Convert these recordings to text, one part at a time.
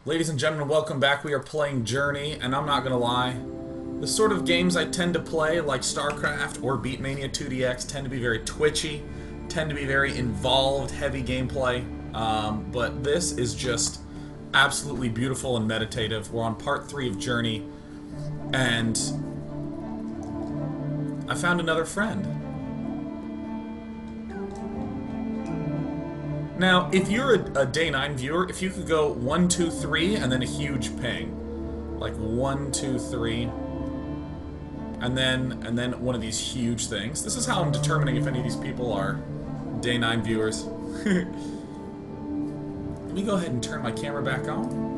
Ladies and gentlemen, welcome back. We are playing Journey, and I'm not gonna lie, the sort of games I tend to play, like StarCraft or Beatmania 2DX, tend to be very twitchy, tend to be very involved, heavy gameplay, but this is just absolutely beautiful and meditative. We're on part 3 of Journey, and I found another friend. Now, if you're a day 9 viewer, if you could go 1, 2, 3, and then a huge ping. Like 1, 2, 3. And then one of these huge things. This is how I'm determining if any of these people are day 9 viewers. Let me go ahead and turn my camera back on.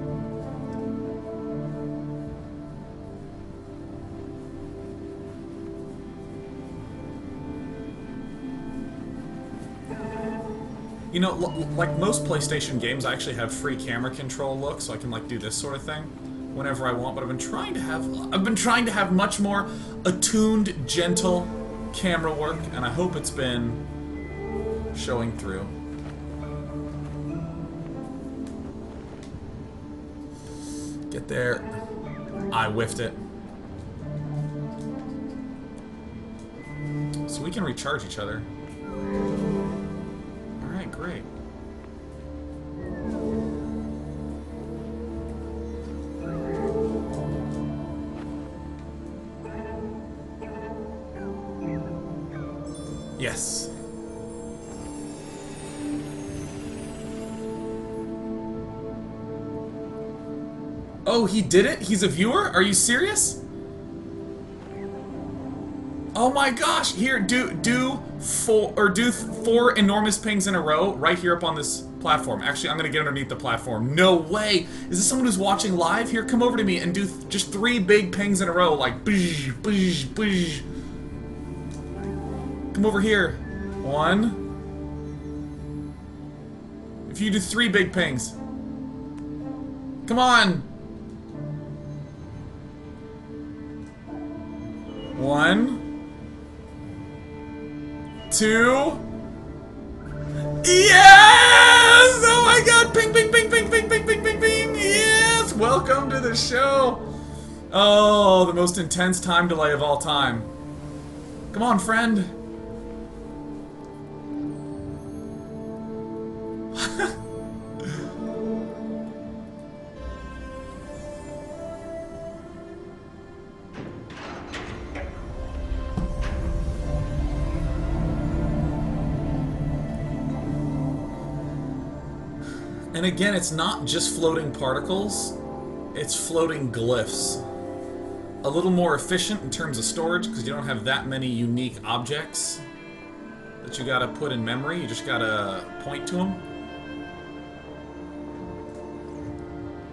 You know, like most PlayStation games, I actually have free camera control look, so I can like do this sort of thing whenever I want. But I've been trying to have much more attuned, gentle camera work, and I hope it's been showing through. Get there. I whiffed it. So we can recharge each other. Great. Yes. Oh, he did it? He's a viewer? Are you serious? Oh my gosh! Here, do four enormous pings in a row right here up on this platform. Actually, I'm gonna get underneath the platform. No way! Is this someone who's watching live? Here, come over to me and do just 3 big pings in a row, like boosh, boosh, boosh. Come over here. 1. If you do 3 big pings. Come on! 1. 2. Yes! Oh my god! Ping, ping, ping, ping, ping, ping, ping, ping, ping! Yes! Welcome to the show! Oh, the most intense time delay of all time. Come on, friend. And again, it's not just floating particles, it's floating glyphs. A little more efficient in terms of storage, because you don't have that many unique objects that you gotta put in memory, you just gotta point to them.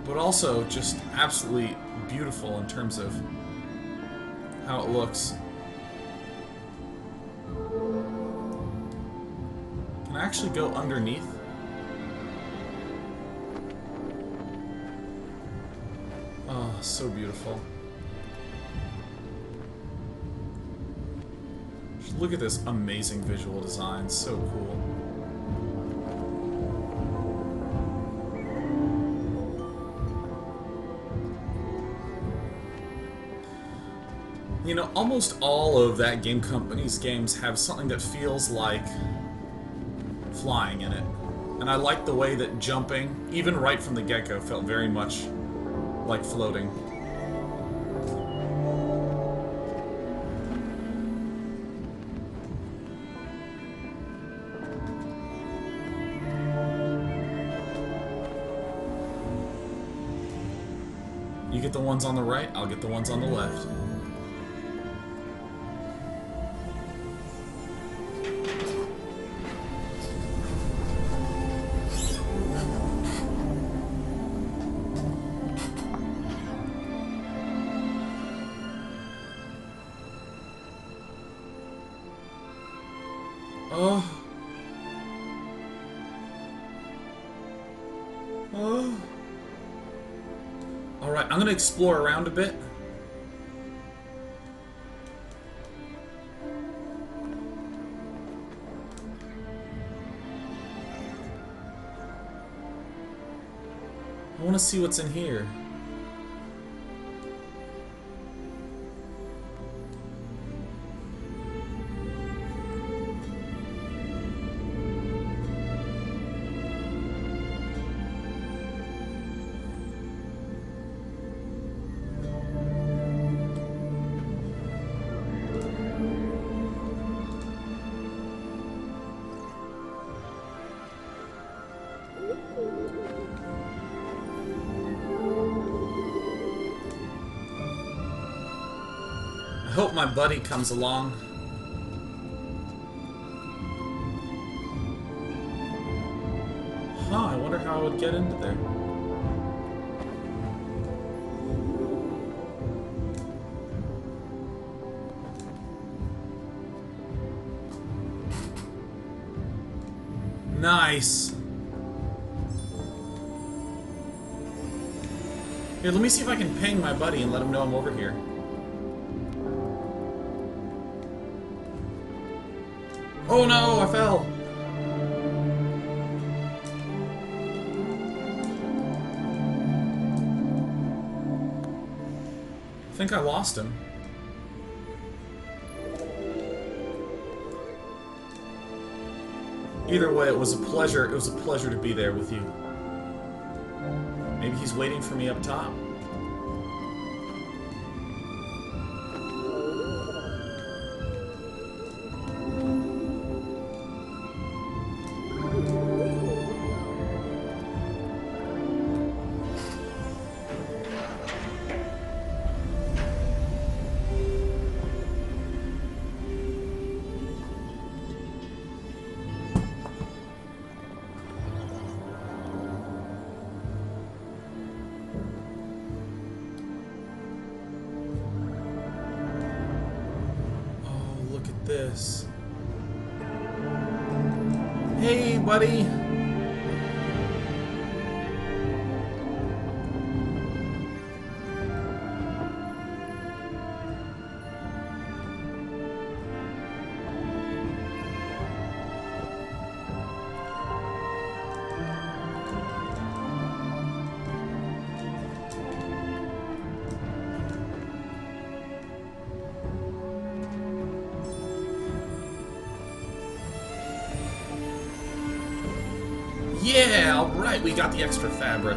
But also, just absolutely beautiful in terms of how it looks. Can I actually go underneath? Oh, so beautiful. Just look at this amazing visual design. So cool. You know, almost all of that game company's games have something that feels like flying in it. And I like the way that jumping, even right from the get-go, felt very much like floating. You get the ones on the right, I'll get the ones on the left. Oh. Oh. Alright, I'm gonna explore around a bit. I want to see what's in here. I hope my buddy comes along. Huh, I wonder how I would get into there. Nice. Here, let me see if I can ping my buddy and let him know I'm over here. Oh no, I fell! I think I lost him. Either way, it was a pleasure. It was a pleasure to be there with you. Maybe he's waiting for me up top. This. Hey, buddy. Yeah, alright, we got the extra fabric.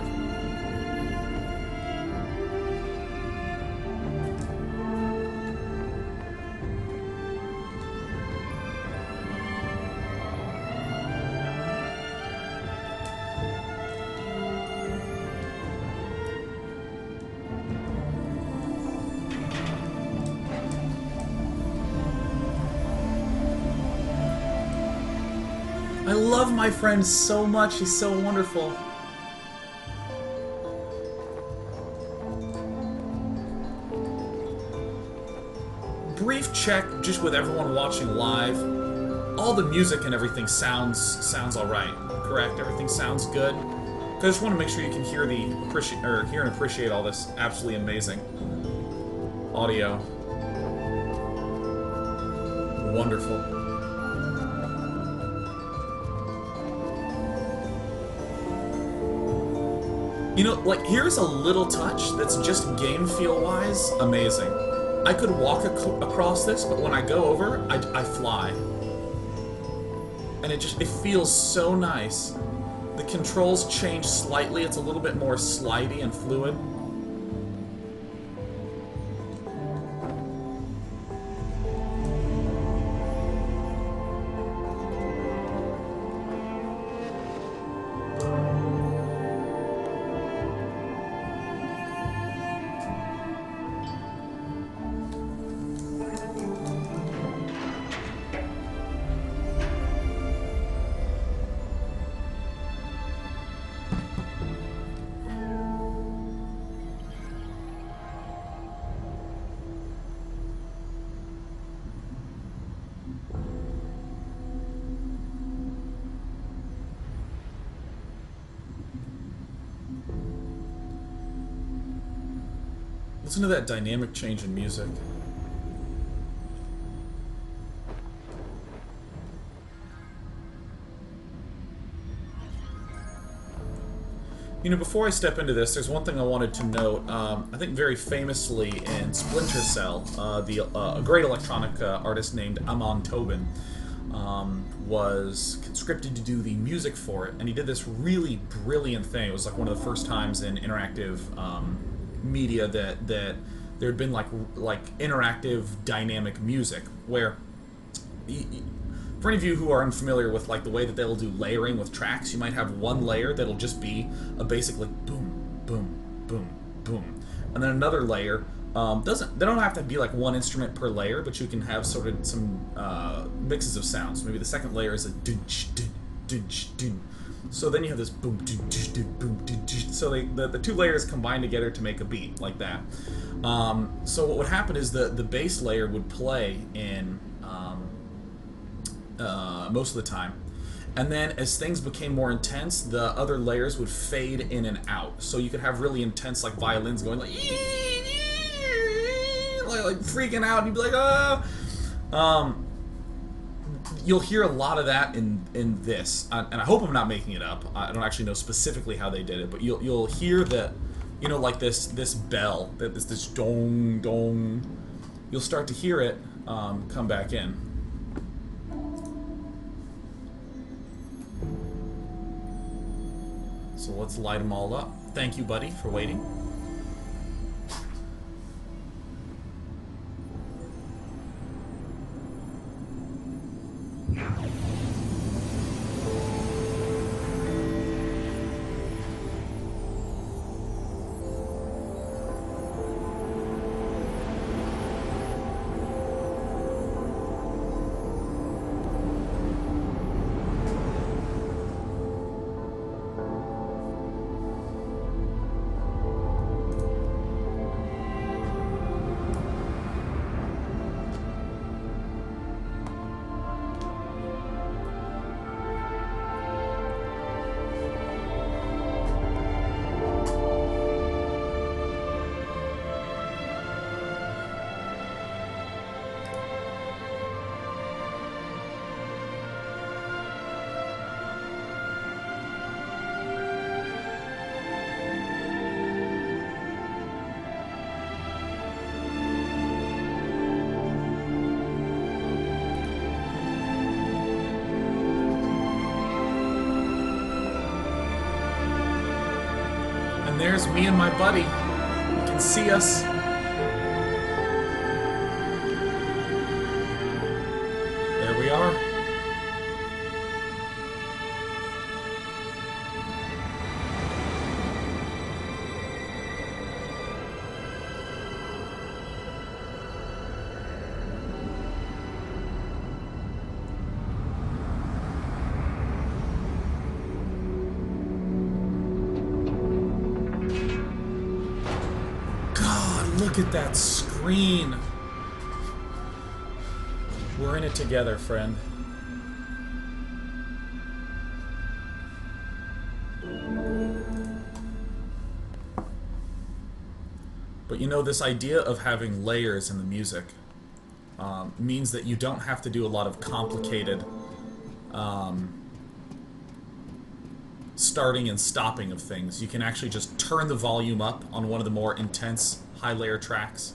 I love my friend so much, he's so wonderful. Brief check just with everyone watching live. All the music and everything sounds alright, correct? Everything sounds good. I just want to make sure you can hear hear and appreciate all this absolutely amazing audio. Wonderful. You know, like, here's a little touch that's just game feel-wise amazing. I could walk across this, but when I go over, I fly. And it feels so nice. The controls change slightly, it's a little bit more slidey and fluid. Listen to that dynamic change in music. You know, before I step into this, there's one thing I wanted to note. I think very famously in Splinter Cell, a great electronic artist named Amon Tobin was conscripted to do the music for it, and he did this really brilliant thing. It was like one of the first times in interactive media that there had been like interactive dynamic music, where for any of you who are unfamiliar with like the way that they'll do layering with tracks, you might have one layer that'll just be a basic like boom, boom, boom, boom, and then another layer they don't have to be like one instrument per layer, but you can have sort of some mixes of sounds. Maybe the second layer is a dunch, dun, dunch, dun. So then you have this boom, dunch, dun, boom, dunch. So the two layers combine together to make a beat like that. So what would happen is the bass layer would play in most of the time, and then as things became more intense, the other layers would fade in and out. So you could have really intense like violins going like freaking out, and you'd be like, ah. You'll hear a lot of that in this, and I hope I'm not making it up. I don't actually know specifically how they did it, but you'll hear that, you know, like this bell, this dong dong. You'll start to hear it come back in. So let's light them all up. Thank you, buddy, for waiting. There's me and my buddy. You can see us. There we are. Look at that screen. We're in it together, friend. But you know, this idea of having layers in the music means that you don't have to do a lot of complicated starting and stopping of things. You can actually just turn the volume up on one of the more intense high layer tracks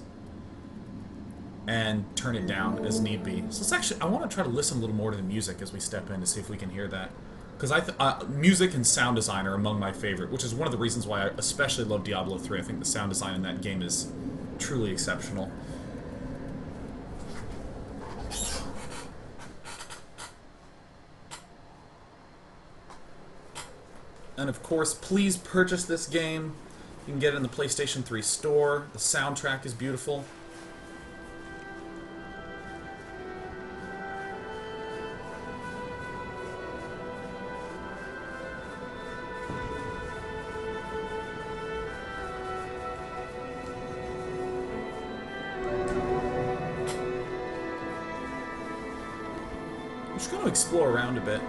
and turn it down as need be. So it's actually, I want to try to listen a little more to the music as we step in to see if we can hear that. Because music and sound design are among my favorite, which is one of the reasons why I especially love Diablo 3. I think the sound design in that game is truly exceptional. And of course, please purchase this game. You can get it in the PlayStation 3 store. The soundtrack is beautiful. I'm just going to explore around a bit.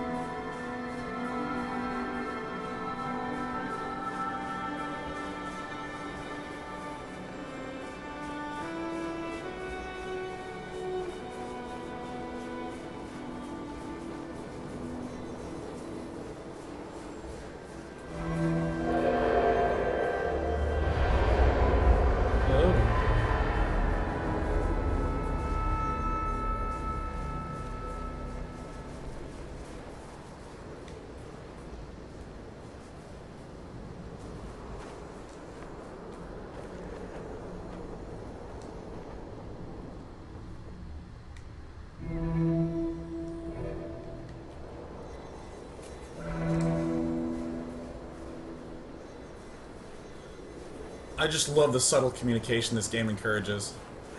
I just love the subtle communication this game encourages.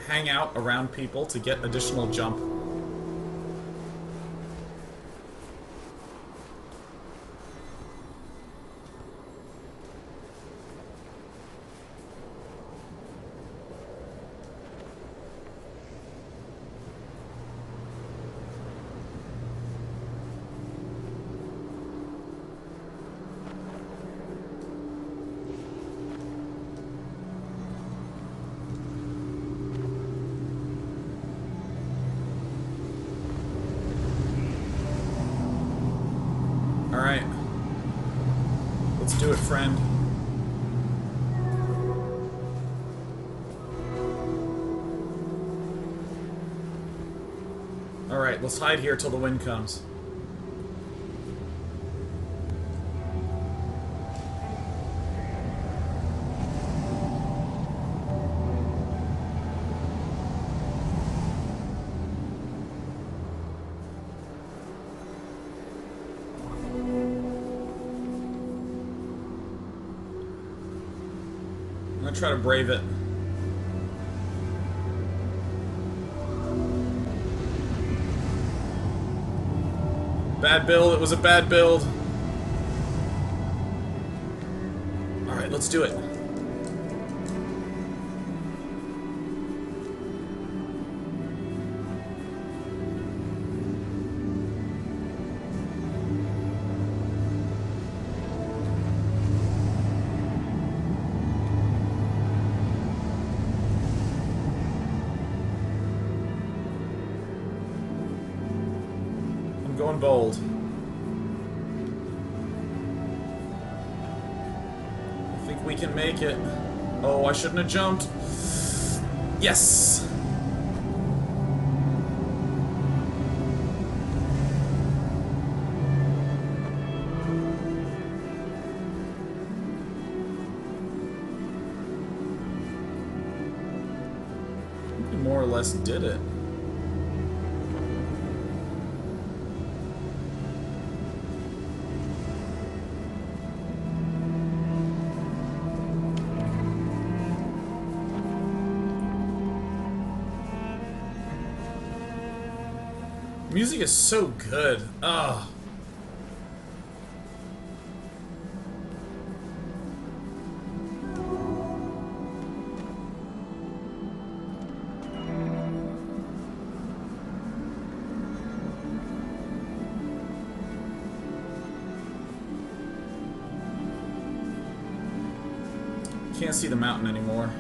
Hang out around people to get additional jump. Alright. Let's do it, friend. Alright, let's hide here till the wind comes. I'm gonna try to brave it. Bad build, it was a bad build. Alright, let's do it. Going bold. I think we can make it. Oh, I shouldn't have jumped. Yes! We more or less did it. Music is so good. Ugh. Can't see the mountain anymore.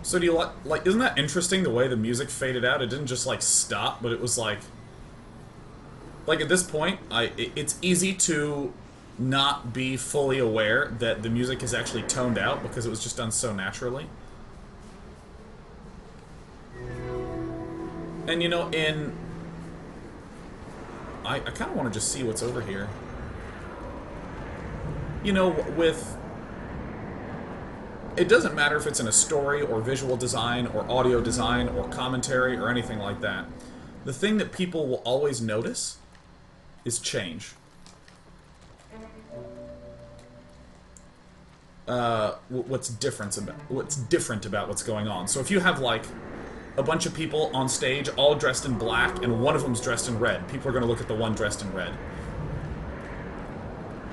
So do you like, isn't that interesting the way the music faded out? It didn't just like stop, but it was like at this point, it's easy to not be fully aware that the music is actually toned out because it was just done so naturally. And you know, I kind of want to just see what's over here. You know, with... It doesn't matter if it's in a story, or visual design, or audio design, or commentary, or anything like that. The thing that people will always notice is change. What's different about what's going on. So if you have, like, a bunch of people on stage all dressed in black, and one of them's dressed in red, people are going to look at the one dressed in red.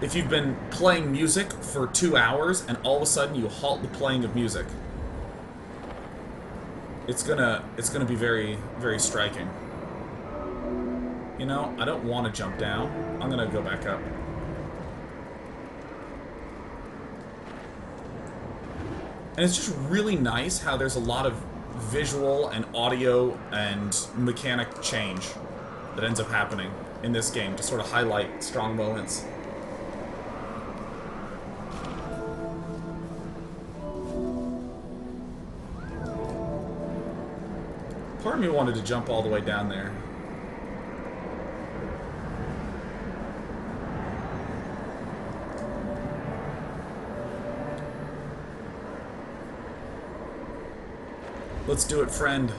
If you've been playing music for 2 hours and all of a sudden you halt the playing of music, it's gonna be very, very striking. You know, I don't want to jump down. I'm gonna go back up. And it's just really nice how there's a lot of visual and audio and mechanic change that ends up happening in this game to sort of highlight strong moments. Part of me wanted to jump all the way down there. Let's do it, friend.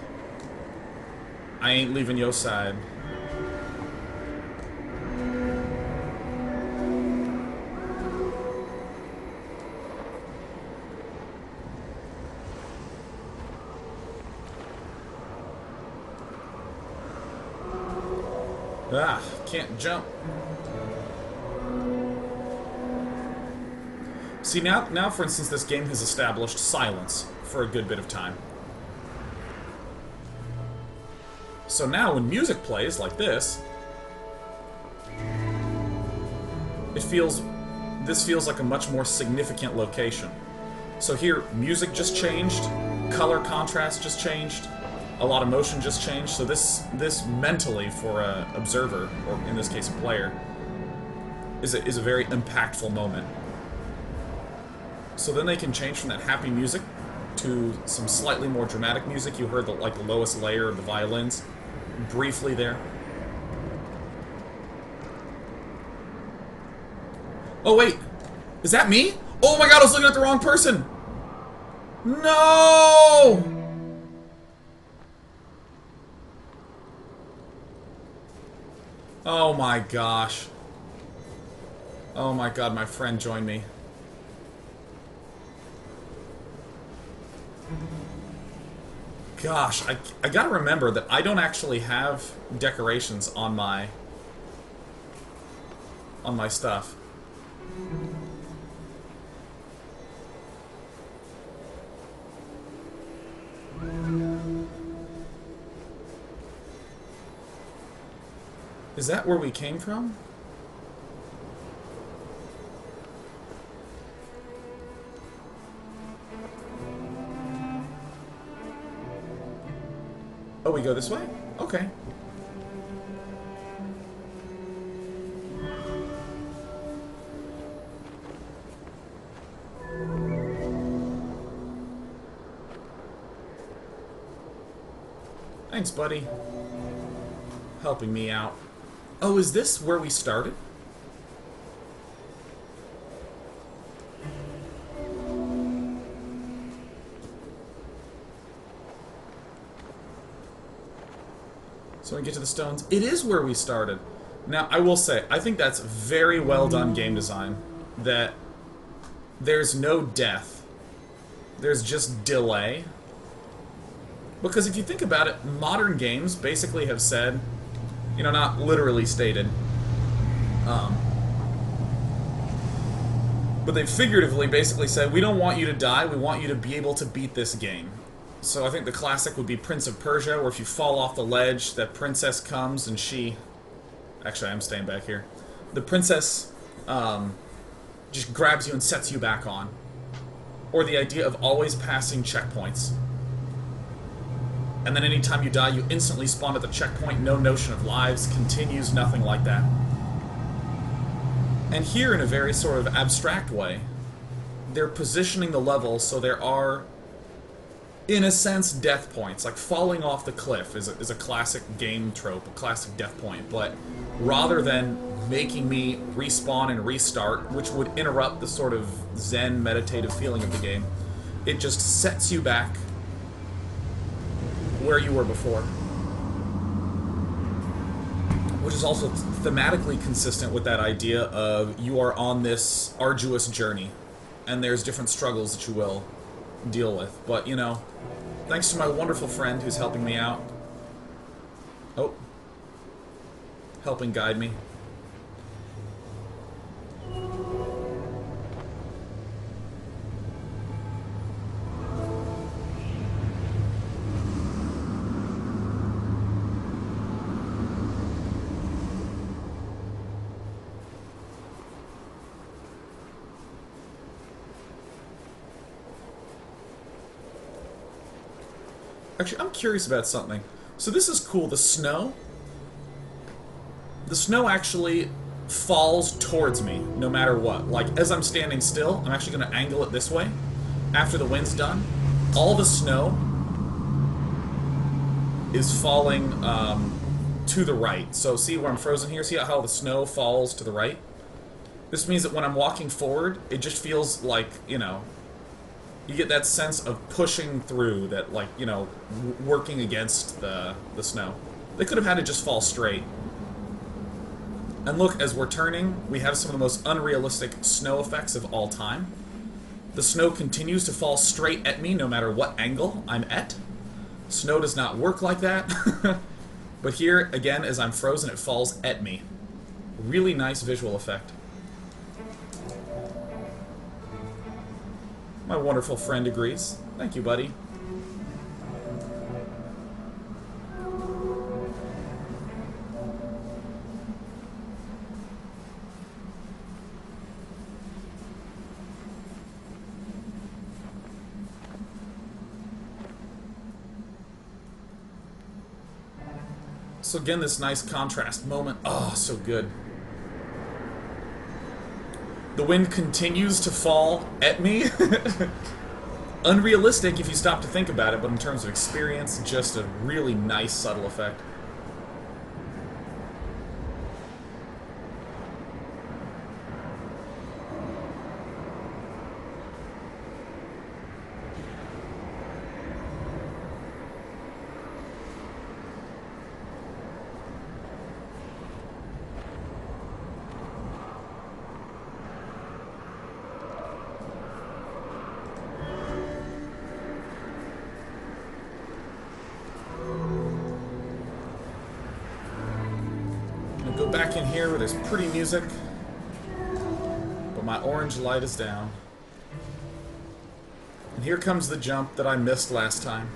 I ain't leaving your side. Ah, can't jump. See, now, for instance, this game has established silence for a good bit of time. So now, when music plays like this, this feels like a much more significant location. So here, music just changed, color contrast just changed, a lot of motion just changed. So this mentally for an observer, or in this case a player, is a very impactful moment. So then they can change from that happy music to some slightly more dramatic music. You heard the lowest layer of the violins briefly there. Oh wait, is that me? Oh my god, I was looking at the wrong person! No! Oh my gosh. Oh my god, my friend joined me. Gosh, I gotta remember that I don't actually have decorations on my stuff. Is that where we came from? Oh, we go this way? Okay. Thanks, buddy. Helping me out. Oh, is this where we started? So we get to the stones. It is where we started. Now, I will say, I think that's very well done game design. That there's no death. There's just delay. Because if you think about it, modern games basically have said, you know, not literally stated, but they figuratively basically said, we don't want you to die, we want you to be able to beat this game. So I think the classic would be Prince of Persia, where if you fall off the ledge, that princess comes and she... Actually, I'm staying back here. The princess just grabs you and sets you back on. Or the idea of always passing checkpoints. And then anytime you die, you instantly spawn at the checkpoint, no notion of lives, continues, nothing like that. And here, in a very sort of abstract way, they're positioning the level so there are, in a sense, death points. Like falling off the cliff is a classic game trope, a classic death point. But rather than making me respawn and restart, which would interrupt the sort of zen meditative feeling of the game, it just sets you back where you were before. Which is also thematically consistent with that idea of you are on this arduous journey, and there's different struggles that you will deal with. But, you know, thanks to my wonderful friend who's helping me out. Oh. Helping guide me. Actually, I'm curious about something. So this is cool. The snow actually falls towards me, no matter what. Like, as I'm standing still, I'm actually going to angle it this way. After the wind's done, all the snow is falling to the right. So see where I'm frozen here? See how the snow falls to the right? This means that when I'm walking forward, it just feels like, you know, You get that sense of pushing through, that, like, you know, working against the snow. They could have had it just fall straight. And look, as we're turning, we have some of the most unrealistic snow effects of all time. The snow continues to fall straight at me no matter what angle I'm at. Snow does not work like that. But here, again, as I'm frozen, it falls at me. Really nice visual effect. My wonderful friend agrees. Thank you, buddy. So again, this nice contrast moment. Oh, so good. The wind continues to fall at me. Unrealistic if you stop to think about it, but in terms of experience, just a really nice, subtle effect. Go back in here where there's pretty music, but my orange light is down. And here comes the jump that I missed last time.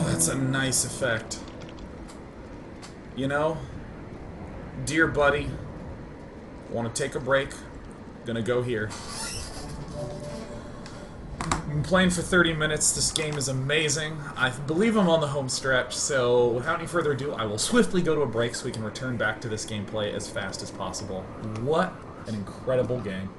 That's a nice effect. You know, dear buddy, want to take a break? Gonna go here. I've been playing for 30 minutes. This game is amazing. I believe I'm on the home stretch, so without any further ado, I will swiftly go to a break so we can return back to this gameplay as fast as possible. What an incredible game.